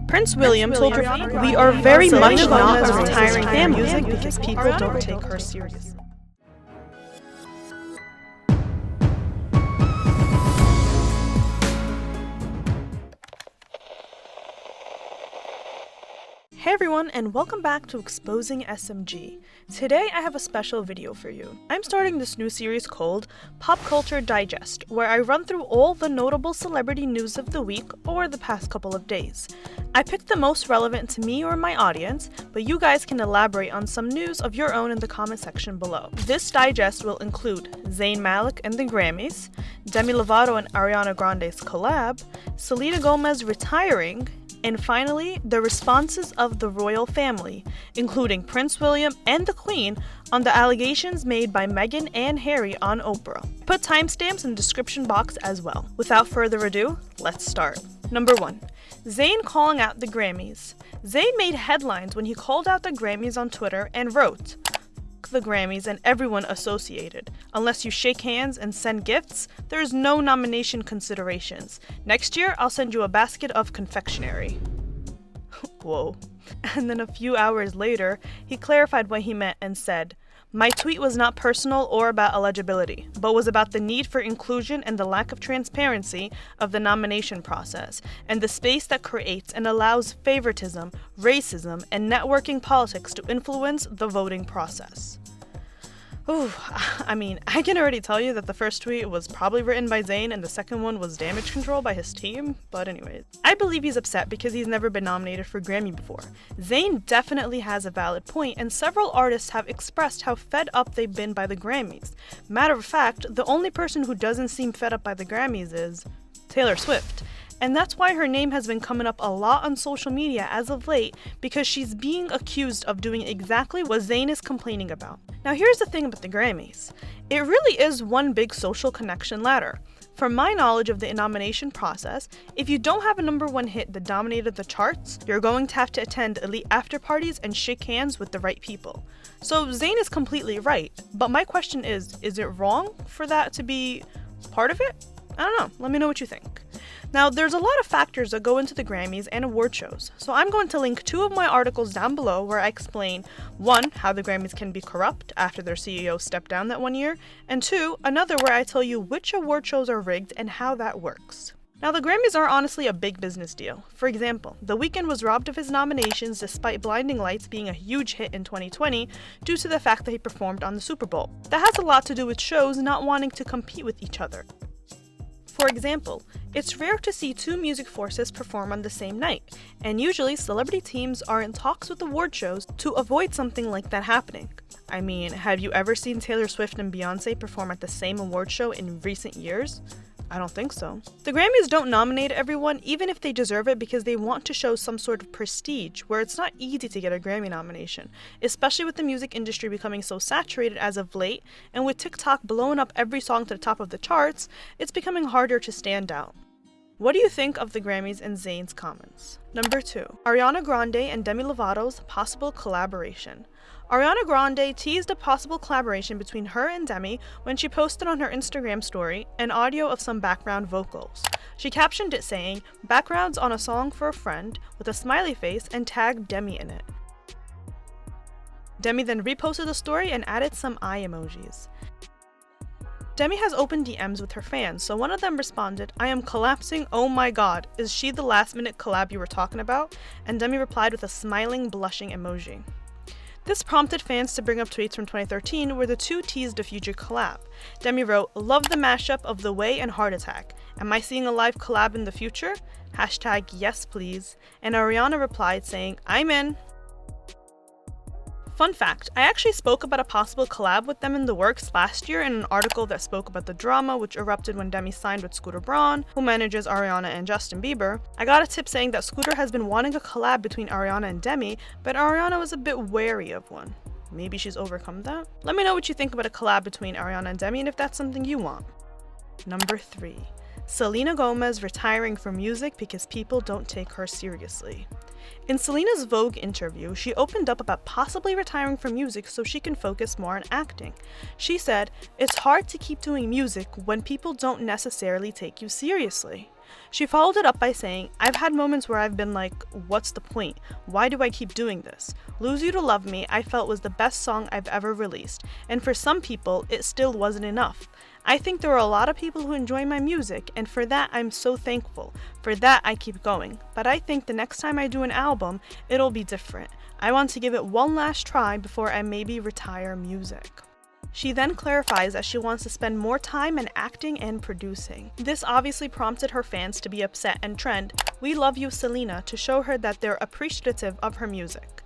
Prince William told her, "We are very much not a retiring family because people don't take her seriously." Hey everyone, and welcome back to Exposing SMG. Today I have a special video for you. I'm starting this new series called Pop Culture Digest, where I run through all the notable celebrity news of the week or the past couple of days. I picked the most relevant to me or my audience, but you guys can elaborate on some news of your own in the comment section below. This digest will include Zayn Malik and the Grammys, Demi Lovato and Ariana Grande's collab, Selena Gomez retiring, and finally, the responses of the royal family, including Prince William and the Queen, on the allegations made by Meghan and Harry on Oprah. Put timestamps in the description box as well. Without further ado, let's start. Number 1. Zayn calling out the Grammys. Zayn made headlines when he called out the Grammys on Twitter and wrote, "The Grammys and everyone associated. Unless you shake hands and send gifts, there's no nomination considerations. Next year, I'll send you a basket of confectionery." Whoa. And then a few hours later, he clarified what he meant and said, "My tweet was not personal or about eligibility, but was about the need for inclusion and the lack of transparency of the nomination process, and the space that creates and allows favoritism, racism, and networking politics to influence the voting process." Ooh, I can already tell you that the first tweet was probably written by Zayn and the second one was damage control by his team, but anyways. I believe he's upset because he's never been nominated for Grammy before. Zayn definitely has a valid point, and several artists have expressed how fed up they've been by the Grammys. Matter of fact, the only person who doesn't seem fed up by the Grammys is Taylor Swift. And that's why her name has been coming up a lot on social media as of late, because she's being accused of doing exactly what Zayn is complaining about. Now here's the thing about the Grammys. It really is one big social connection ladder. From my knowledge of the nomination process, if you don't have a #1 hit that dominated the charts, you're going to have to attend elite after parties and shake hands with the right people. So Zayn is completely right, but my question is it wrong for that to be part of it? I don't know, let me know what you think. Now, there's a lot of factors that go into the Grammys and award shows, so I'm going to link 2 of my articles down below where I explain 1, how the Grammys can be corrupt after their CEO stepped down that one year, and 2, another where I tell you which award shows are rigged and how that works. Now, the Grammys are honestly a big business deal. For example, The Weeknd was robbed of his nominations despite Blinding Lights being a huge hit in 2020 due to the fact that he performed on the Super Bowl. That has a lot to do with shows not wanting to compete with each other. For example, it's rare to see 2 music forces perform on the same night, and usually celebrity teams are in talks with award shows to avoid something like that happening. I mean, have you ever seen Taylor Swift and Beyonce perform at the same award show in recent years? I don't think so. The Grammys don't nominate everyone even if they deserve it because they want to show some sort of prestige, where it's not easy to get a Grammy nomination, especially with the music industry becoming so saturated as of late, and with TikTok blowing up every song to the top of the charts, it's becoming harder to stand out. What do you think of the Grammys and Zayn's comments? Number 2. Ariana Grande and Demi Lovato's possible collaboration. Ariana Grande teased a possible collaboration between her and Demi when she posted on her Instagram story an audio of some background vocals. She captioned it saying, "Backgrounds on a song for a friend," with a smiley face and tagged Demi in it. Demi then reposted the story and added some eye emojis. Demi has open DMs with her fans, so one of them responded, "I am collapsing, oh my god, is she the last minute collab you were talking about?" And Demi replied with a smiling, blushing emoji. This prompted fans to bring up tweets from 2013 where the two teased a future collab. Demi wrote, "Love the mashup of The Way and Heart Attack. Am I seeing a live collab in the future? Hashtag yes please." And Ariana replied saying, "I'm in." Fun fact, I actually spoke about a possible collab with them in the works last year in an article that spoke about the drama which erupted when Demi signed with Scooter Braun, who manages Ariana and Justin Bieber. I got a tip saying that Scooter has been wanting a collab between Ariana and Demi, but Ariana was a bit wary of one. Maybe she's overcome that? Let me know what you think about a collab between Ariana and Demi and if that's something you want. Number 3. Selena Gomez retiring from music because people don't take her seriously. In Selena's Vogue interview, she opened up about possibly retiring from music so she can focus more on acting. She said, "It's hard to keep doing music when people don't necessarily take you seriously." She followed it up by saying, "I've had moments where I've been like, what's the point? Why do I keep doing this? Lose You to Love Me I felt was the best song I've ever released, and for some people, it still wasn't enough. I think there are a lot of people who enjoy my music, and for that I'm so thankful. For that I keep going. But I think the next time I do an album, it'll be different. I want to give it one last try before I maybe retire music." She then clarifies that she wants to spend more time in acting and producing. This obviously prompted her fans to be upset and trend "We love you, Selena," to show her that they're appreciative of her music.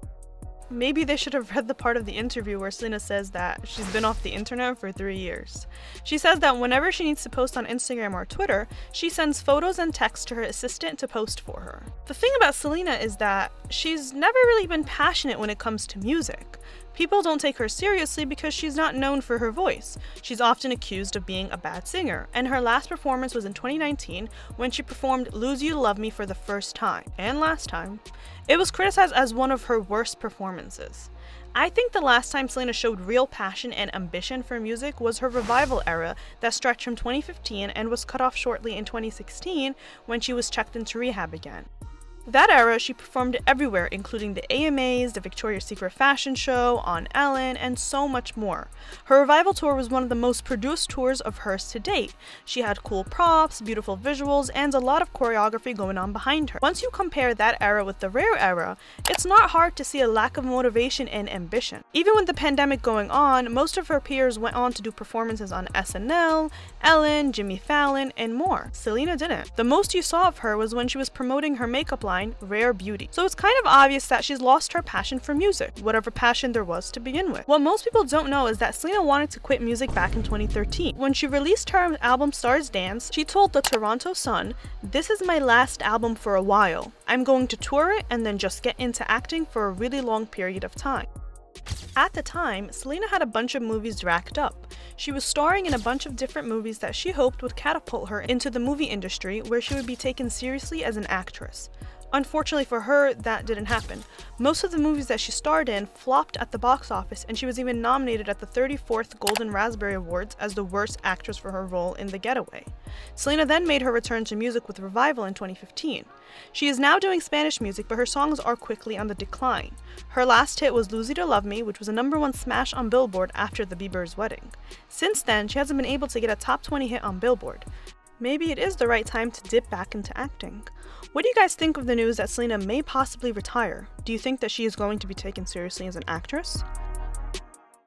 Maybe they should have read the part of the interview where Selena says that she's been off the internet for 3 years. She says that whenever she needs to post on Instagram or Twitter, she sends photos and texts to her assistant to post for her. The thing about Selena is that she's never really been passionate when it comes to music. People don't take her seriously because she's not known for her voice. She's often accused of being a bad singer, and her last performance was in 2019 when she performed "Lose You to Love Me" for the first time, and last time. It was criticized as one of her worst performances. I think the last time Selena showed real passion and ambition for music was her revival era that stretched from 2015 and was cut off shortly in 2016 when she was checked into rehab again. That era, she performed everywhere, including the AMAs, the Victoria's Secret fashion show, on Ellen, and so much more. Her revival tour was one of the most produced tours of hers to date. She had cool props, beautiful visuals, and a lot of choreography going on behind her. Once you compare that era with the Rare era, it's not hard to see a lack of motivation and ambition. Even with the pandemic going on, most of her peers went on to do performances on SNL, Ellen, Jimmy Fallon, and more. Selena didn't. The most you saw of her was when she was promoting her makeup line, Rare Beauty. So it's kind of obvious that she's lost her passion for music, whatever passion there was to begin with. What most people don't know is that Selena wanted to quit music back in 2013. When she released her album Stars Dance, she told the Toronto Sun, "This is my last album for a while. I'm going to tour it and then just get into acting for a really long period of time." At the time, Selena had a bunch of movies racked up. She was starring in a bunch of different movies that she hoped would catapult her into the movie industry, where she would be taken seriously as an actress. Unfortunately for her, that didn't happen. Most of the movies that she starred in flopped at the box office, and she was even nominated at the 34th Golden Raspberry Awards as the worst actress for her role in The Getaway. Selena then made her return to music with Revival in 2015. She is now doing Spanish music, but her songs are quickly on the decline. Her last hit was "Lose You to Love Me," which was a #1 smash on Billboard after the Bieber's wedding. Since then, she hasn't been able to get a top 20 hit on Billboard. Maybe it is the right time to dip back into acting. What do you guys think of the news that Selena may possibly retire? Do you think that she is going to be taken seriously as an actress?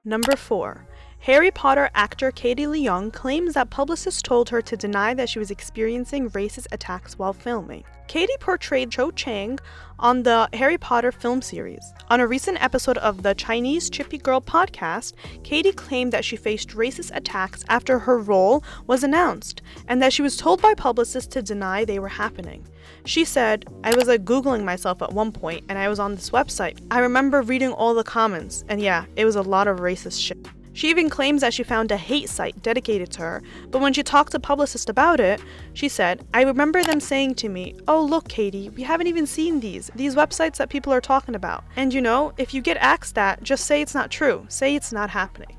Number 4. Harry Potter actor Katie Leung claims that publicists told her to deny that she was experiencing racist attacks while filming. Katie portrayed Cho Chang on the Harry Potter film series. On a recent episode of the Chinese Chippy Girl podcast, Katie claimed that she faced racist attacks after her role was announced, and that she was told by publicists to deny they were happening. She said, "I was Googling myself at one point, and I was on this website. I remember reading all the comments, and yeah, it was a lot of racist shit." She even claims that she found a hate site dedicated to her, but when she talked to publicists about it, she said, "I remember them saying to me, 'Oh look, Katie, we haven't even seen these websites that people are talking about.' And you know, if you get asked that, just say it's not true, say it's not happening."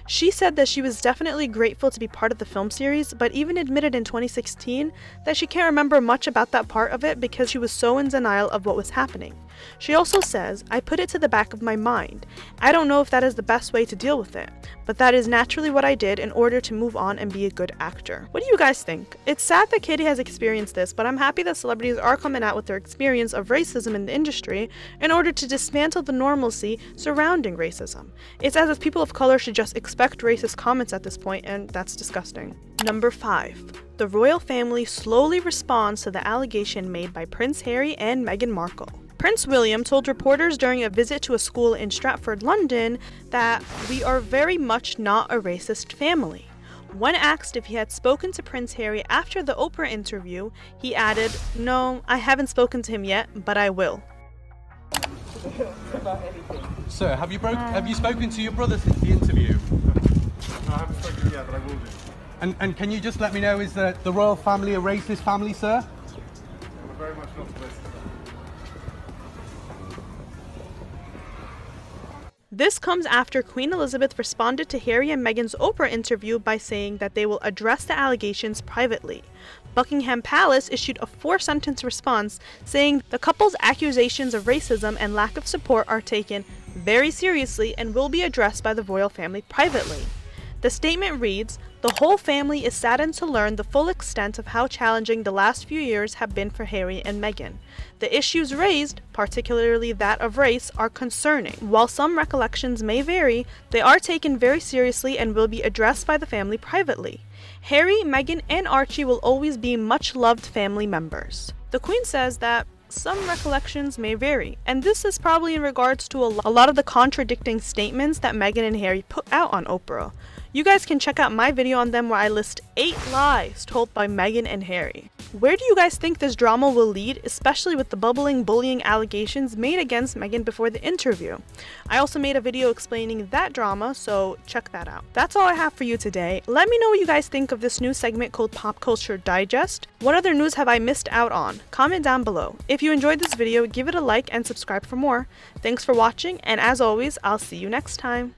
She said that she was definitely grateful to be part of the film series, but even admitted in 2016 that she can't remember much about that part of it because she was so in denial of what was happening. She also says, "I put it to the back of my mind. I don't know if that is the best way to deal with it, but that is naturally what I did in order to move on and be a good actor." What do you guys think? It's sad that Katie has experienced this, but I'm happy that celebrities are coming out with their experience of racism in the industry in order to dismantle the normalcy surrounding racism. It's as if people of color should just expect racist comments at this point, and that's disgusting. Number 5. The royal family slowly responds to the allegation made by Prince Harry and Meghan Markle. Prince William told reporters during a visit to a school in Stratford, London, that "we are very much not a racist family." When asked if he had spoken to Prince Harry after the Oprah interview, he added, "No, I haven't spoken to him yet, but I will." Sir, have you spoken to your brother since the interview? No, I haven't spoken yet, but I will do. And can you just let me know, is the royal family a racist family, sir? We're very much not racist. This comes after Queen Elizabeth responded to Harry and Meghan's Oprah interview by saying that they will address the allegations privately. Buckingham Palace issued a 4-sentence response saying the couple's accusations of racism and lack of support are taken very seriously and will be addressed by the royal family privately. The statement reads, "The whole family is saddened to learn the full extent of how challenging the last few years have been for Harry and Meghan. The issues raised, particularly that of race, are concerning. While some recollections may vary, they are taken very seriously and will be addressed by the family privately. Harry, Meghan, and Archie will always be much-loved family members." The Queen says that some recollections may vary, and this is probably in regards to a lot of the contradicting statements that Meghan and Harry put out on Oprah. You guys can check out my video on them where I list 8 lies told by Meghan and Harry. Where do you guys think this drama will lead, especially with the bubbling bullying allegations made against Meghan before the interview? I also made a video explaining that drama, so check that out. That's all I have for you today. Let me know what you guys think of this new segment called Pop Culture Digest. What other news have I missed out on? Comment down below. If you enjoyed this video, give it a like and subscribe for more. Thanks for watching, and as always, I'll see you next time.